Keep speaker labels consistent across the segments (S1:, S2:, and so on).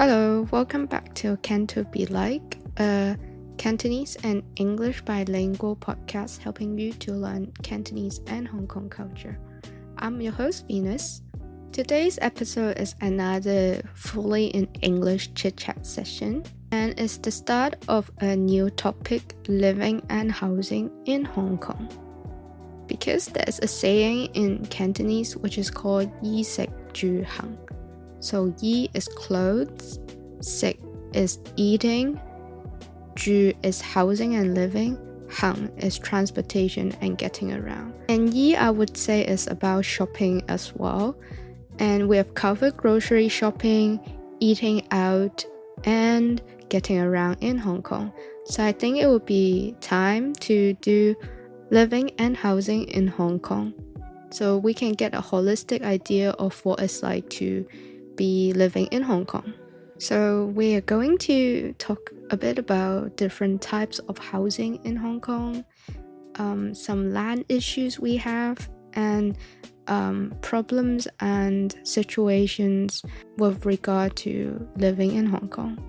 S1: Hello, welcome back to Canto Be Like, a Cantonese and English bilingual podcast helping you to learn Cantonese and Hong Kong culture. I'm your host, Venus. Today's episode is another fully in English chit-chat session, and it's the start of a new topic, living and housing in Hong Kong. Because there's a saying in Cantonese which is called Yi Sek Ju Hang. So yi is clothes, sek is eating, ju is housing and living, hang is transportation and getting around. And yi, I would say, is about shopping as well. And we have covered grocery shopping, eating out, and getting around in Hong Kong. So I think it would be time to do living and housing in Hong Kong, so we can get a holistic idea of what it's like to be living in Hong Kong. So we are going to talk a bit about different types of housing in Hong Kong, some land issues we have, and problems and situations with regard to living in Hong Kong.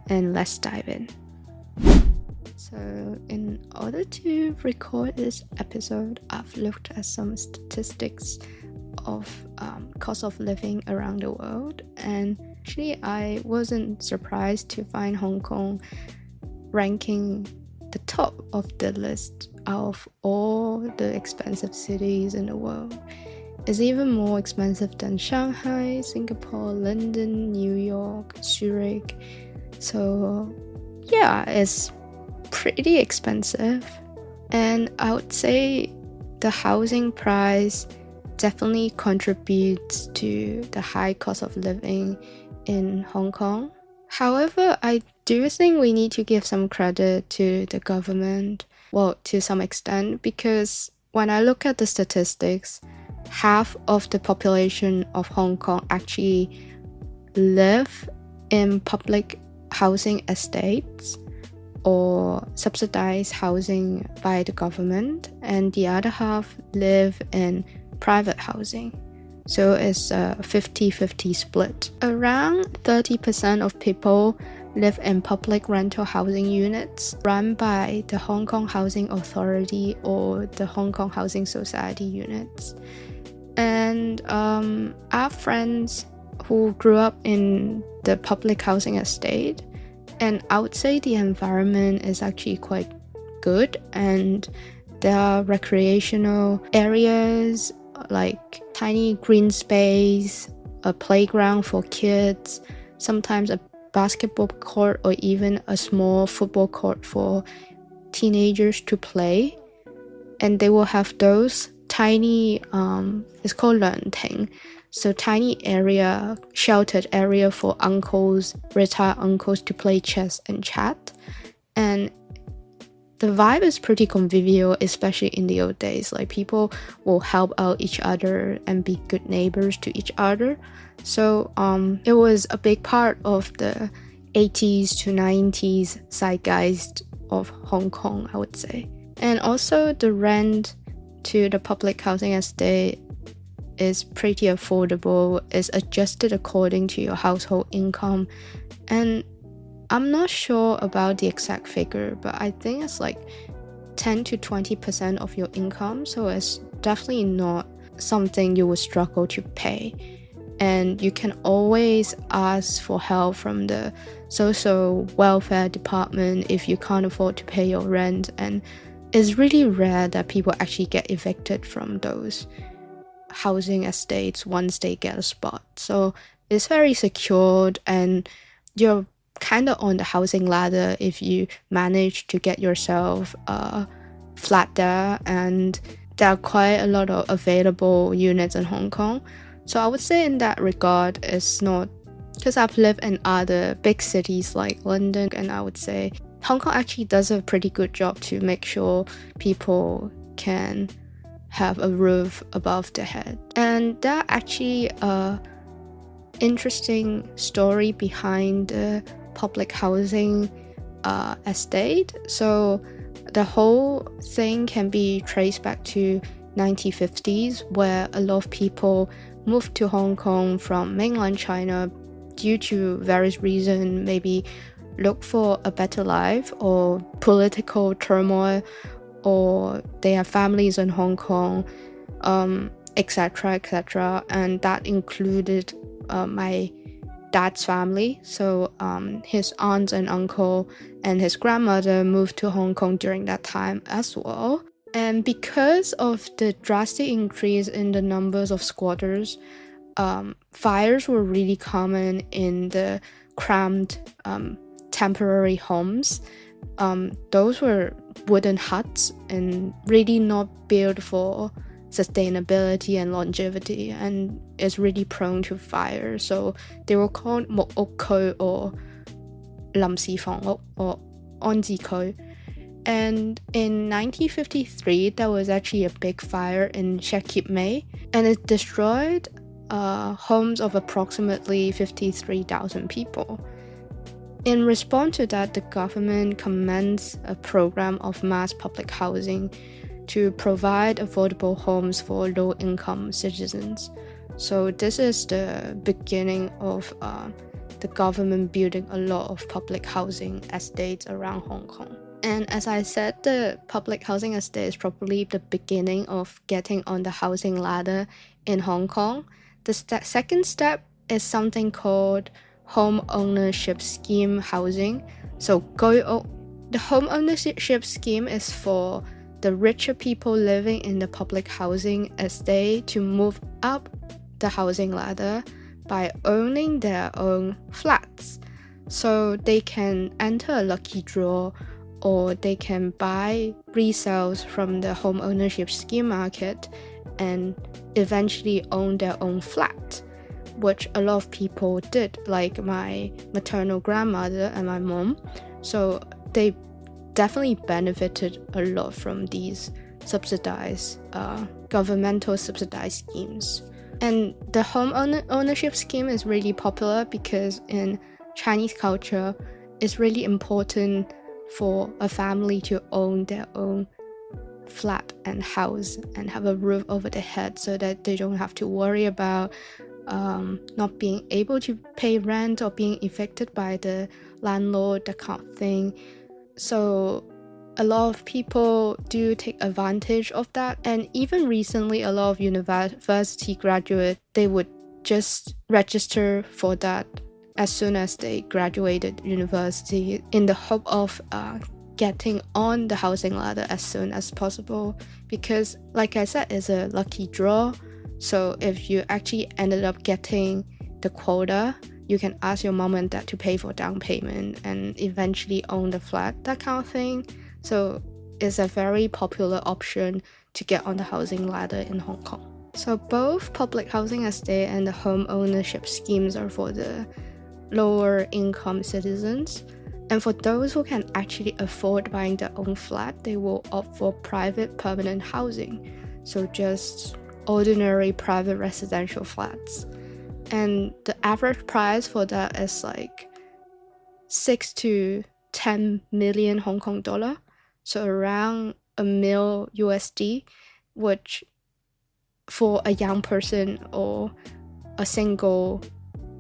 S1: And let's dive in. So in order to record this episode, I've looked at some statistics of cost of living around the world, and actually I wasn't surprised to find Hong Kong ranking the top of the list out of all the expensive cities in the world. It's even more expensive than Shanghai, Singapore, London, New York, Zurich. So yeah, it's pretty expensive, and I would say the housing price definitely contributes to the high cost of living in Hong Kong. However, I do think we need to give some credit to the government, well, to some extent, because when I look at the statistics, half of the population of Hong Kong actually live in public housing estates or subsidized housing by the government, and the other half live in private housing. So it's a 50-50 split. Around 30% of people live in public rental housing units run by the Hong Kong Housing Authority or the Hong Kong Housing Society units. And our friends who grew up in the public housing estate, and I would say the environment is actually quite good, and there are recreational areas like tiny green space, a playground for kids, sometimes a basketball court or even a small football court for teenagers to play. And they will have those tiny, it's called lanteng, so tiny area, sheltered area for uncles, retired uncles to play chess and chat. And the vibe is pretty convivial, especially in the old days. Like, people will help out each other and be good neighbors to each other. So it was a big part of the 80s to 90s zeitgeist of Hong Kong, I would say. And also the rent to the public housing estate is pretty affordable. It's adjusted according to your household income, and I'm not sure about the exact figure, but I think it's like 10 to 20% of your income, so it's definitely not something you will struggle to pay. And you can always ask for help from the social welfare department if you can't afford to pay your rent, and it's really rare that people actually get evicted from those housing estates once they get a spot. So it's very secured, and you're kind of on the housing ladder if you manage to get yourself a flat there, and there are quite a lot of available units in Hong Kong. So I would say in that regard, it's not, because I've lived in other big cities like London, and I would say Hong Kong actually does a pretty good job to make sure people can have a roof above their head. And there are actually a interesting story behind the public housing estate. So the whole thing can be traced back to 1950s, where a lot of people moved to Hong Kong from mainland China due to various reasons, maybe look for a better life or political turmoil, or they have families in Hong Kong, etc., etc. And that included my dad's family. So his aunts and uncle and his grandmother moved to Hong Kong during that time as well. And because of the drastic increase in the numbers of squatters, fires were really common in the cramped temporary homes. Those were wooden huts and really not built for sustainability and longevity, and is really prone to fire. So they were called 木屋區 or 臨時房屋 or 安置區. And in 1953, there was actually a big fire in Shakib May, and it destroyed homes of approximately 53,000 people. In response to that, the government commenced a program of mass public housing to provide affordable homes for low-income citizens. So this is the beginning of the government building a lot of public housing estates around Hong Kong. And as I said, the public housing estate is probably the beginning of getting on the housing ladder in Hong Kong. The second step is something called home ownership scheme housing. So the home ownership scheme is for the richer people living in the public housing estate to move up the housing ladder by owning their own flats. So they can enter a lucky draw, or they can buy resales from the home ownership scheme market and eventually own their own flat, which a lot of people did, like my maternal grandmother and my mom. So they definitely benefited a lot from these subsidized, governmental subsidized schemes. And the home ownership scheme is really popular because in Chinese culture, it's really important for a family to own their own flat and house and have a roof over their head, so that they don't have to worry about not being able to pay rent or being evicted by the landlord, that kind of thing. So a lot of people do take advantage of that, and even recently a lot of university graduates, they would just register for that as soon as they graduated university in the hope of getting on the housing ladder as soon as possible, because like I said, it's a lucky draw. So if you actually ended up getting the quota, you can ask your mom and dad to pay for down payment and eventually own the flat, that kind of thing. So it's a very popular option to get on the housing ladder in Hong Kong. So both public housing estate and the home ownership schemes are for the lower income citizens. And for those who can actually afford buying their own flat, they will opt for private permanent housing. So just ordinary private residential flats. And the average price for that is like 6 to 10 million Hong Kong dollar. So around $1 million USD, which for a young person or a single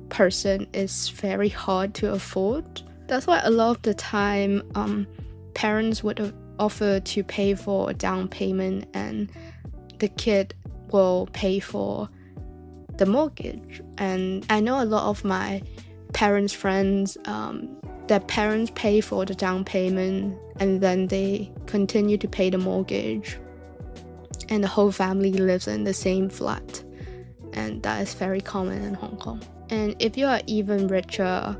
S1: person is very hard to afford. That's why a lot of the time parents would offer to pay for a down payment and the kid will pay for the mortgage. And I know a lot of my parents' friends, their parents pay for the down payment and then they continue to pay the mortgage, and the whole family lives in the same flat. And that is very common in Hong Kong. And if you are even richer,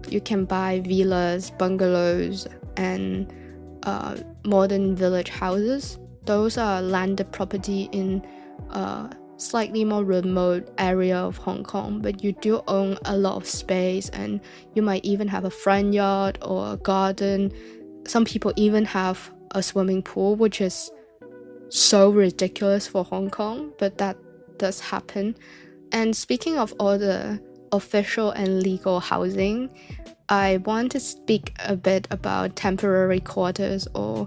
S1: you can buy villas, bungalows, and modern village houses. Those are landed property in a slightly more remote area of Hong Kong, but you do own a lot of space, and you might even have a front yard or a garden. Some people even have a swimming pool, which is so ridiculous for Hong Kong, but that does happen. And speaking of all the official and legal housing, I want to speak a bit about temporary quarters or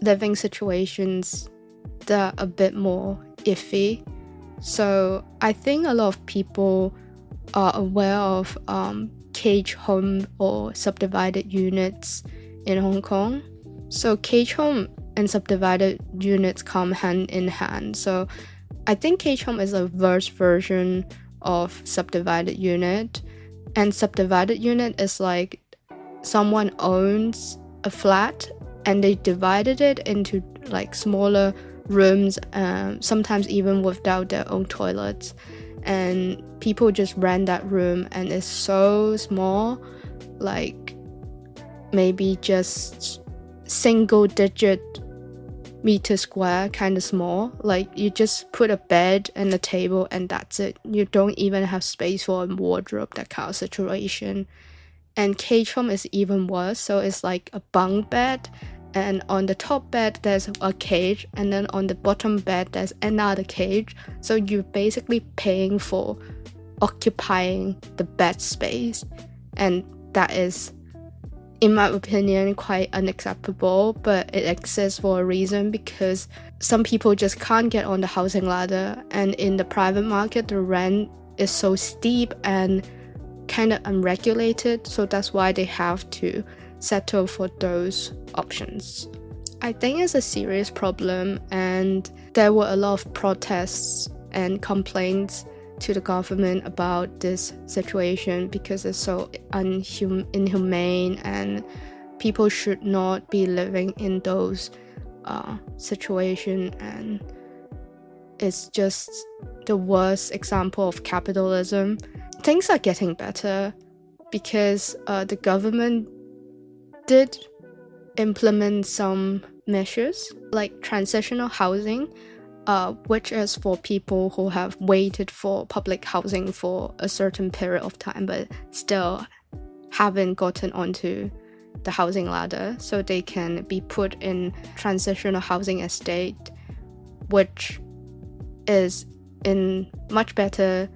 S1: living situations that are a bit more iffy. So I think a lot of people are aware of cage home or subdivided units in Hong Kong. So cage home and subdivided units come hand in hand. So I think cage home is a worse version of subdivided unit. And subdivided unit is like someone owns a flat and they divided it into like smaller rooms, sometimes even without their own toilets. And people just rent that room and it's so small, like maybe just single digit meter square, kind of small. Like you just put a bed and a table and that's it. You don't even have space for a wardrobe, that kind of situation. And cage home is even worse. So it's like a bunk bed, and on the top bed there's a cage, and then on the bottom bed there's another cage. So you're basically paying for occupying the bed space, and that is, in my opinion, quite unacceptable. But it exists for a reason, because some people just can't get on the housing ladder, and in the private market the rent is so steep and kind of unregulated, so that's why they have to settle for those options. I think it's a serious problem, and there were a lot of protests and complaints to the government about this situation because it's so inhumane, and people should not be living in those situations, and it's just the worst example of capitalism. Things are getting better because the government did implement some measures like transitional housing, which is for people who have waited for public housing for a certain period of time but still haven't gotten onto the housing ladder, so they can be put in transitional housing estate, which is in much better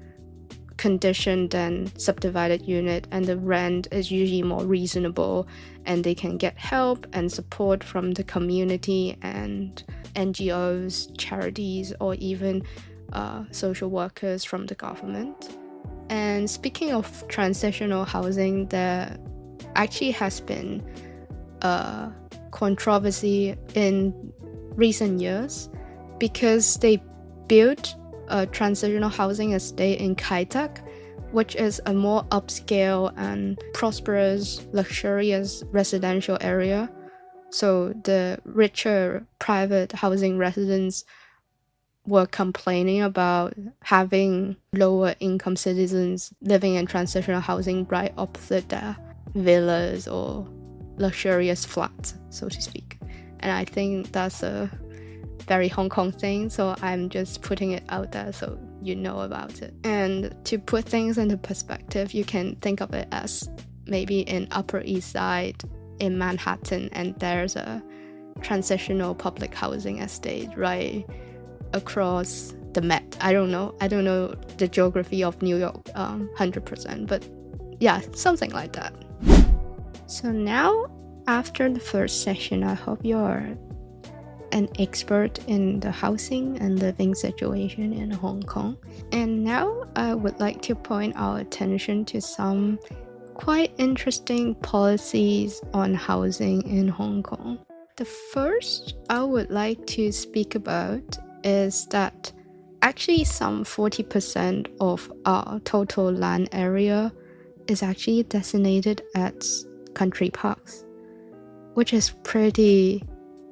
S1: condition than subdivided unit, and the rent is usually more reasonable, and they can get help and support from the community and NGOs, charities, or even social workers from the government. And speaking of transitional housing, there actually has been a controversy in recent years because they built a transitional housing estate in Kai Tak, which is a more upscale and prosperous, luxurious residential area. So the richer private housing residents were complaining about having lower income citizens living in transitional housing right opposite their villas or luxurious flats, so to speak. And I think that's a very Hong Kong thing, so I'm just putting it out there so you know about it. And to put things into perspective, you can think of it as maybe in Upper East Side in Manhattan, and there's a transitional public housing estate right across the Met. I don't know the geography of New York 100%, but yeah, something like that. So now, after the first session, I hope you're an expert in the housing and living situation in Hong Kong. And now I would like to point our attention to some quite interesting policies on housing in Hong Kong. The first I would like to speak about is that actually some 40% of our total land area is actually designated as country parks, which is pretty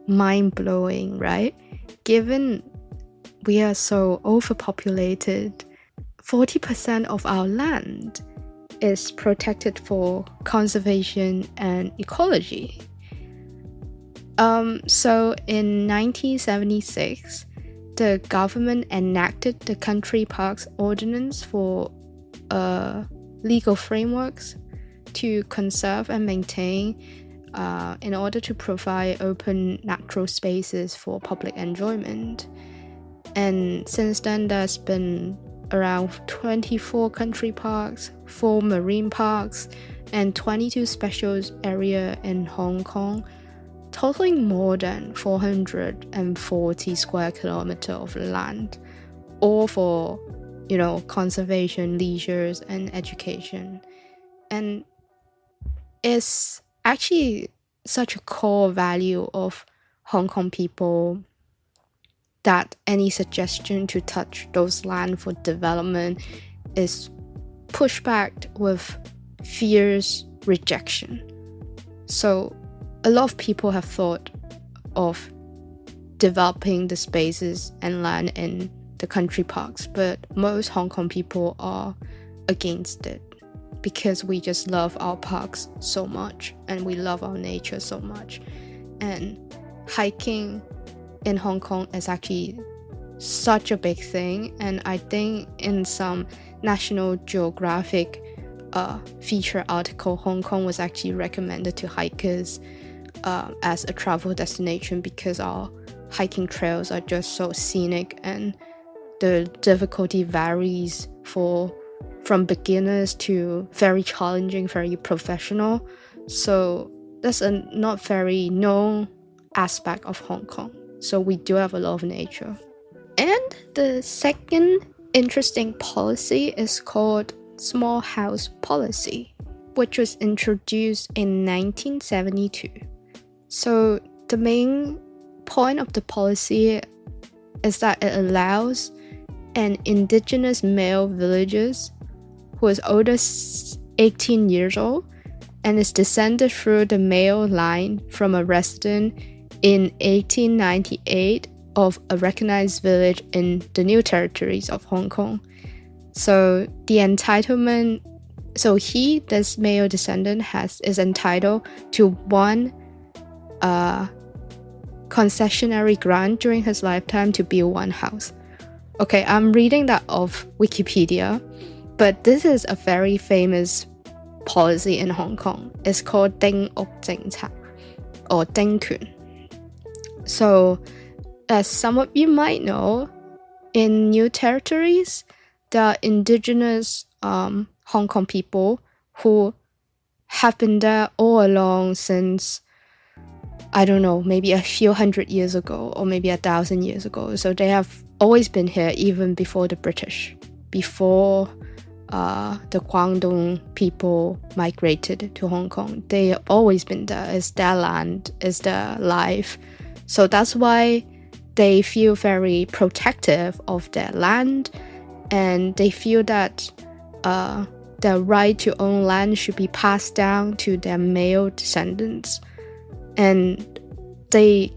S1: mind-blowing, right? Given we are so overpopulated, 40% of our land is protected for conservation and ecology. So in 1976, the government enacted the Country Parks Ordinance for legal frameworks to conserve and maintain in order to provide open natural spaces for public enjoyment. And since then, there's been around 24 country parks, 4 marine parks, and 22 special areas in Hong Kong, totaling more than 440 square kilometers of land, all for conservation, leisures, and education. And it's actually such a core value of Hong Kong people that any suggestion to touch those land for development is pushed back with fierce rejection. So a lot of people have thought of developing the spaces and land in the country parks, but most Hong Kong people are against it because we just love our parks so much and we love our nature so much. And hiking in Hong Kong is actually such a big thing, and I think in some National Geographic feature article, Hong Kong was actually recommended to hikers as a travel destination because our hiking trails are just so scenic and the difficulty varies from beginners to very challenging, very professional. So that's a not very known aspect of Hong Kong. So we do have a lot of nature. And the second interesting policy is called small house policy, which was introduced in 1972. So the main point of the policy is that it allows an indigenous male villager who is older 18 years old and is descended through the male line from a resident in 1898 of a recognized village in the New Territories of Hong Kong. So the entitlement, this male descendant is entitled to one concessionary grant during his lifetime to build one house. Okay, I'm reading that off Wikipedia, but this is a very famous policy in Hong Kong. It's called 丁屋政策 or 丁權. So, as some of you might know, in New Territories, there are indigenous Hong Kong people who have been there all along since, I don't know, maybe a few hundred years ago or maybe 1,000 years ago. So they have always been here even before the British, before the Guangdong people migrated to Hong Kong. They have always been there. It's their land, it's their life. So that's why they feel very protective of their land, and they feel that their right to own land should be passed down to their male descendants. And they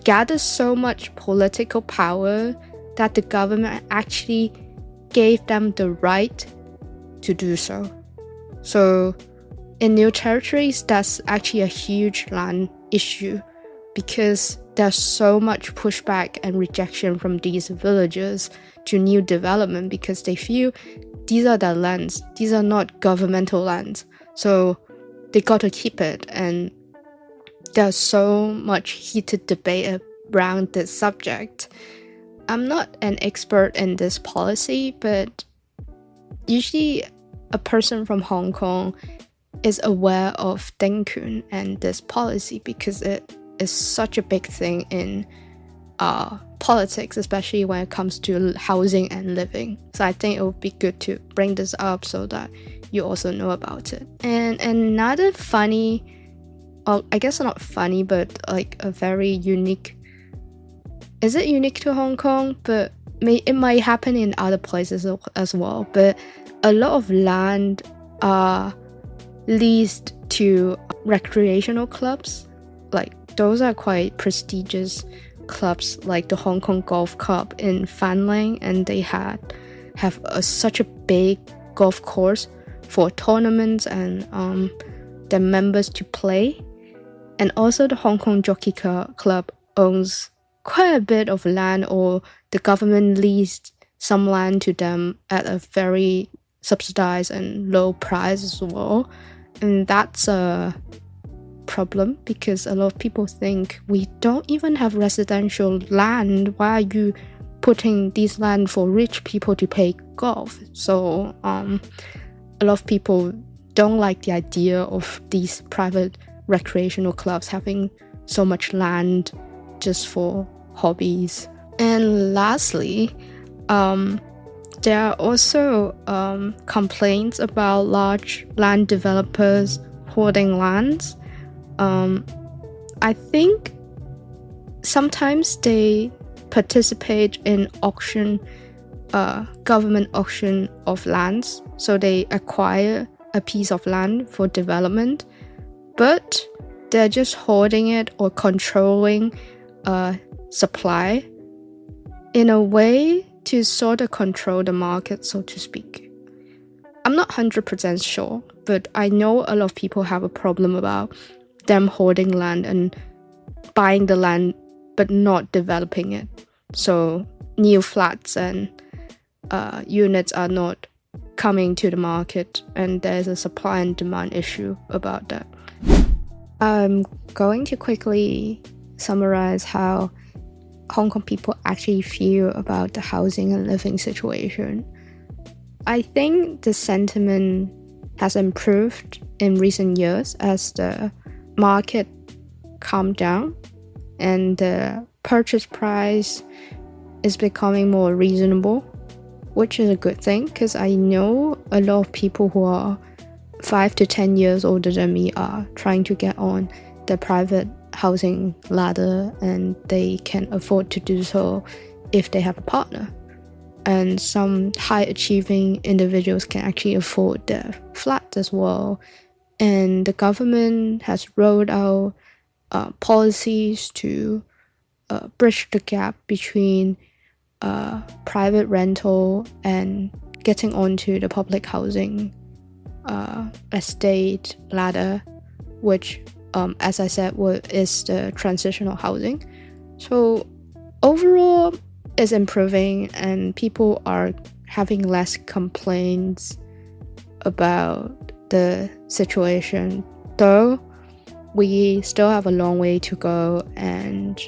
S1: gather so much political power that the government actually gave them the right to do so. So in New Territories, that's actually a huge land issue because there's so much pushback and rejection from these villagers to new development because they feel these are their lands, these are not governmental lands, so they got to keep it. And there's so much heated debate around this subject. I'm not an expert in this policy, but usually a person from Hong Kong is aware of 丁權 and this policy because it is such a big thing in politics, especially when it comes to housing and living. So I think it would be good to bring this up so that you also know about it. And another funny, or I guess not funny, but like a very unique, is it unique to Hong Kong? But it might happen in other places as well. But a lot of land are leased to recreational clubs. Like those are quite prestigious clubs, like the Hong Kong Golf Club in Fanling, and they have such a big golf course for tournaments and their members to play. And also the Hong Kong Jockey Club owns quite a bit of land, or the government leased some land to them at a very subsidized and low price as well. And that's a problem because a lot of people think we don't even have residential land. Why are you putting this land for rich people to play golf? So a lot of people don't like the idea of these private recreational clubs having so much land just for hobbies. And lastly, there are also complaints about large land developers hoarding lands. I think sometimes they participate in government auction of lands, so they acquire a piece of land for development, but they're just hoarding it or controlling supply in a way to sort of control the market, so to speak. I'm not 100% sure, but I know a lot of people have a problem about them hoarding land and buying the land but not developing it. So new flats and units are not coming to the market, and there's a supply and demand issue about that. I'm going to quickly summarize how Hong Kong people actually feel about the housing and living situation. I think the sentiment has improved in recent years as the market calmed down and the purchase price is becoming more reasonable, which is a good thing because I know a lot of people who are 5 to 10 years older than me are trying to get on the private housing ladder, and they can afford to do so if they have a partner. And some high achieving individuals can actually afford their flat as well. And the government has rolled out policies to bridge the gap between private rental and getting onto the public housing estate ladder, which as I said is the transitional housing. So overall it's improving and people are having less complaints about the situation, though we still have a long way to go, and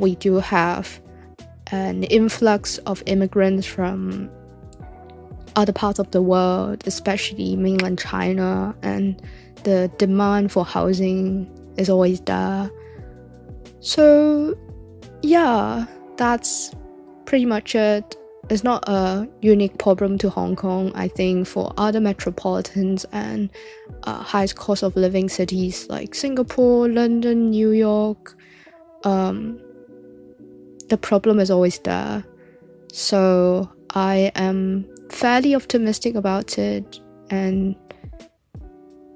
S1: we do have an influx of immigrants from other parts of the world, especially mainland China, and the demand for housing is always there. So yeah, that's pretty much it. It's not a unique problem to Hong Kong. I think for other metropolitans and highest cost of living cities like Singapore, London, New York, the problem is always there. So I am fairly optimistic about it, and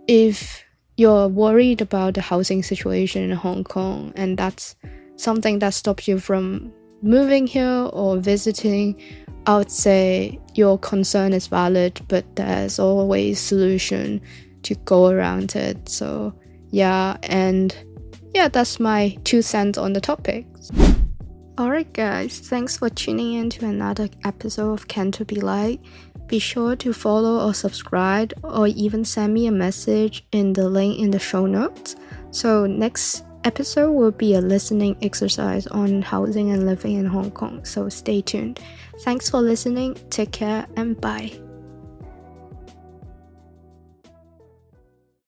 S1: if you're worried about the housing situation in Hong Kong and that's something that stops you from moving here or visiting, I would say your concern is valid, but there's always solution to go around it. So yeah, that's my 2 cents on the topic. Alright guys, thanks for tuning in to another episode of Can To Be Like. Be sure to follow or subscribe, or even send me a message in the link in the show notes. So next episode will be a listening exercise on housing and living in Hong Kong, so stay tuned. Thanks for listening, take care, and bye.